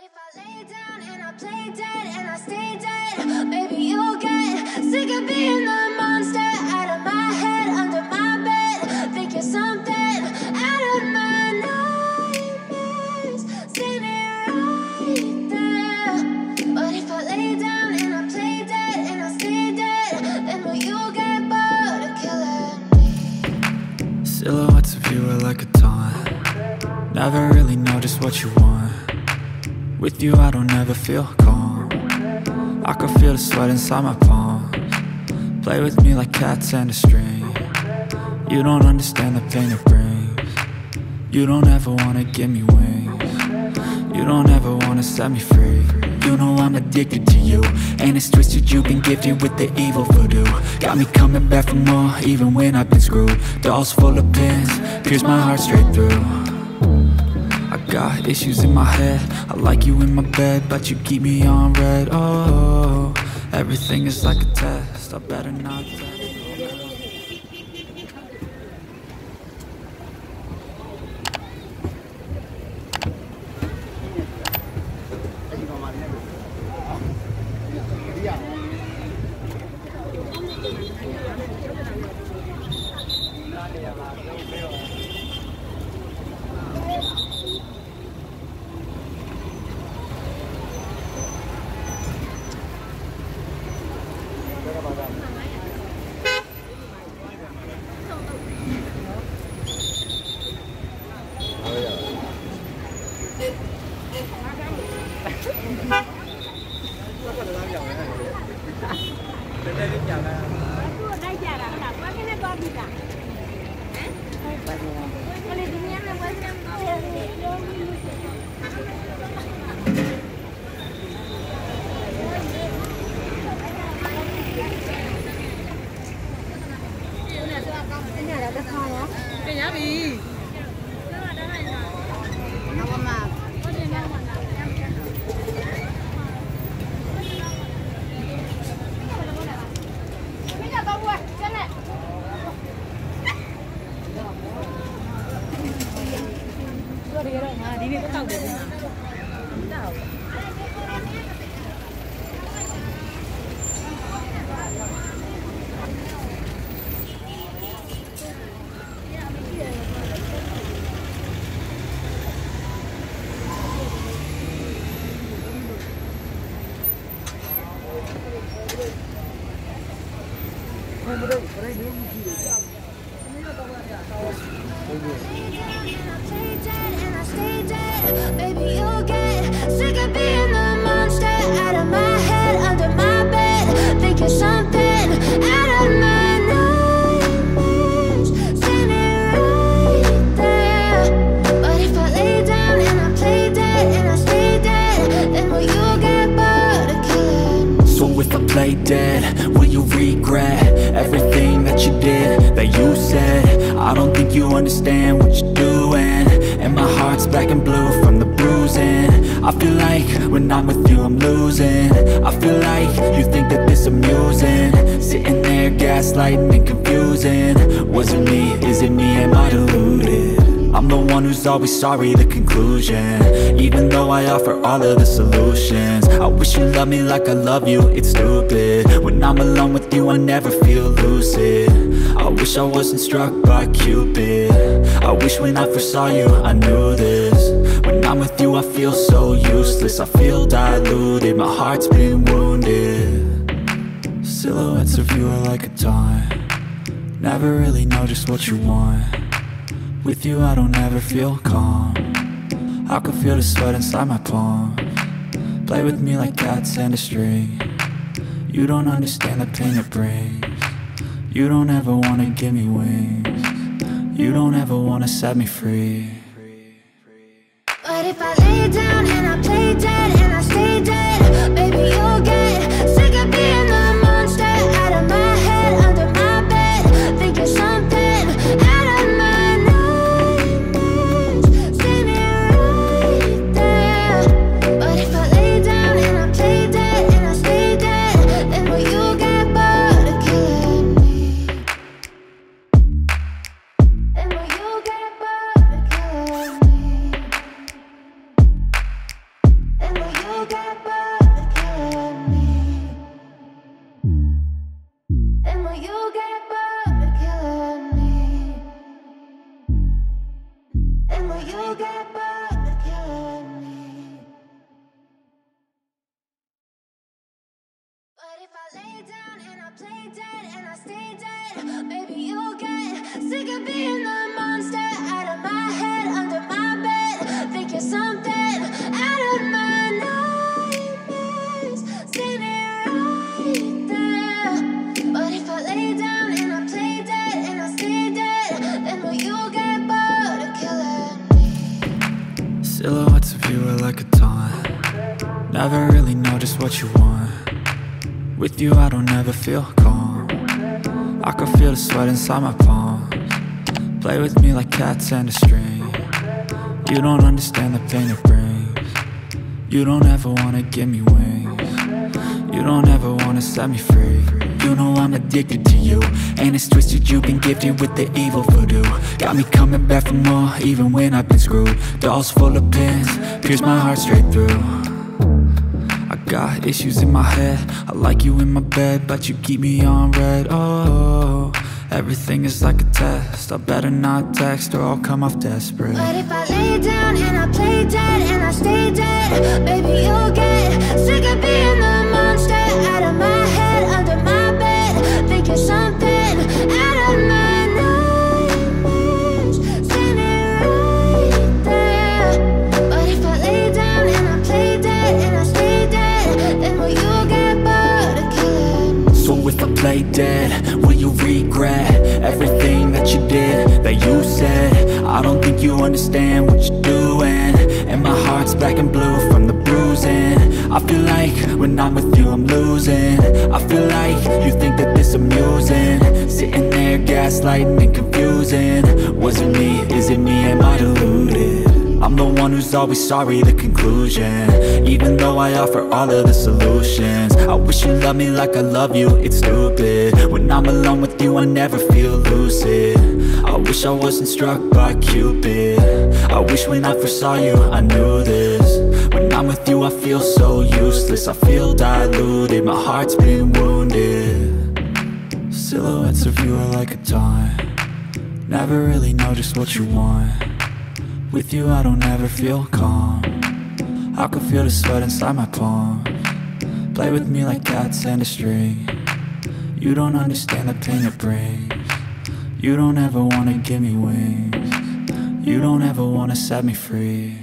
If I lay down and I play dead and I stay dead, maybe you'll get sick of being the monster out of my head, under my bed. Think you're something out of my nightmares, standing right there. But if I lay down and I play dead and I stay dead, then will you get bored of killing me? Silhouettes of you are like a taunt. Never really know just what you want. With you I don't ever feel calm. I can feel the sweat inside my palms. Play with me like cats and a string. You don't understand the pain it brings. You don't ever wanna give me wings. You don't ever wanna set me free. You know I'm addicted to you, and it's twisted, you've been gifted with the evil voodoo. Got me coming back for more, even when I've been screwed. Dolls full of pins, pierce my heart straight through. I got issues in my head, I like you in my bed, but you keep me on red. Oh, everything is like a test, I better not test. Maybe you'll get sick of being the monster out of my head, under my bed. Think you're something out of my nightmares, standing right there. But if I lay down and I play dead and I stay dead, then will you get bored of killing me? So if I play dead, will you regret everything that you did, that you said? I don't think you understand what you're doing, and my heart's black and blue from the bruising. I feel like when I'm with you I'm losing. I feel like you think that this amusing, sitting there gaslighting and confusing. Was it me? Is it me? Am I deluded? I'm the one who's always sorry, the conclusion, even though I offer all of the solutions. I wish you loved me like I love you, it's stupid. When I'm alone with you I never feel lucid. I wish I wasn't struck by Cupid. I wish when I first saw you I knew this. When I'm with you I feel so useless, I feel diluted, my heart's been wounded. Silhouettes of you are like a taunt. Never really know just what you want. With you I don't ever feel calm. I can feel the sweat inside my palms. Play with me like cats and a string. You don't understand the pain it brings. You don't ever wanna give me wings. You don't ever wanna set me free. But if I lay down and I play dead and I stay dead, maybe you'll get sick of being the monster out of my head, under my bed. Think you're something out of my nightmares, standing right there. But if I lay down and I play dead and I stay dead, then will you get bored of killing me? Then will you get bored of killing me? get bored of killing me? And will you get bored of killing me? And will you get bored of killing me? But if I lay down and I play dead and I stay dead, maybe you'll get sick of being the monster out of my head, under my bed. Think you're something out of my nightmares, standing right there. But if I lay down and I play dead and I stay dead, then will you get bored of killing me? Silhouettes of you are like a taunt. Never really know just what you want. With you I don't ever feel calm. I can feel the sweat inside my palms. Play with me like cats and a string. You don't understand the pain it brings. You don't ever wanna give me wings. You don't ever wanna set me free. You know I'm addicted to you, and it's twisted you've been gifted with the evil voodoo. Got me coming back for more, even when I've been screwed. Dolls full of pins, pierce my heart straight through. I got issues in my head, I like you in my bed, but you keep me on red. Oh, everything is like a test. I better not text or I'll come off desperate. But if I lay down and I play dead and I stay dead, baby you'll get sick of being the monster out of my head, under my bed. Think you're something out of my nightmares, standing right there. But if I lay down and I play dead and I stay dead, then will you get bored of killing me? So if I play dead, will you regret everything that you did, that you said? I don't think you understand what you're doing, and my heart's black and blue from the bruising. I feel like when I'm with you I'm losing. I feel like you think that this amusing, sitting there gaslighting and confusing. Was it me? Is it me? Am I deluded? I'm the one who's always sorry, the conclusion, even though I offer all of the solutions. I wish you loved me like I love you, it's stupid. When I'm alone with you I never feel lucid. I wish I wasn't struck by Cupid. I wish when I first saw you I knew this. When I'm with you I feel so useless, I feel diluted, my heart's been wounded. Silhouettes of you are like a taunt. Never really know just what you want. With you I don't ever feel calm. I can feel the sweat inside my palms. Play with me like cats and a string. You don't understand the pain it brings. You don't ever wanna give me wings. You don't ever wanna set me free.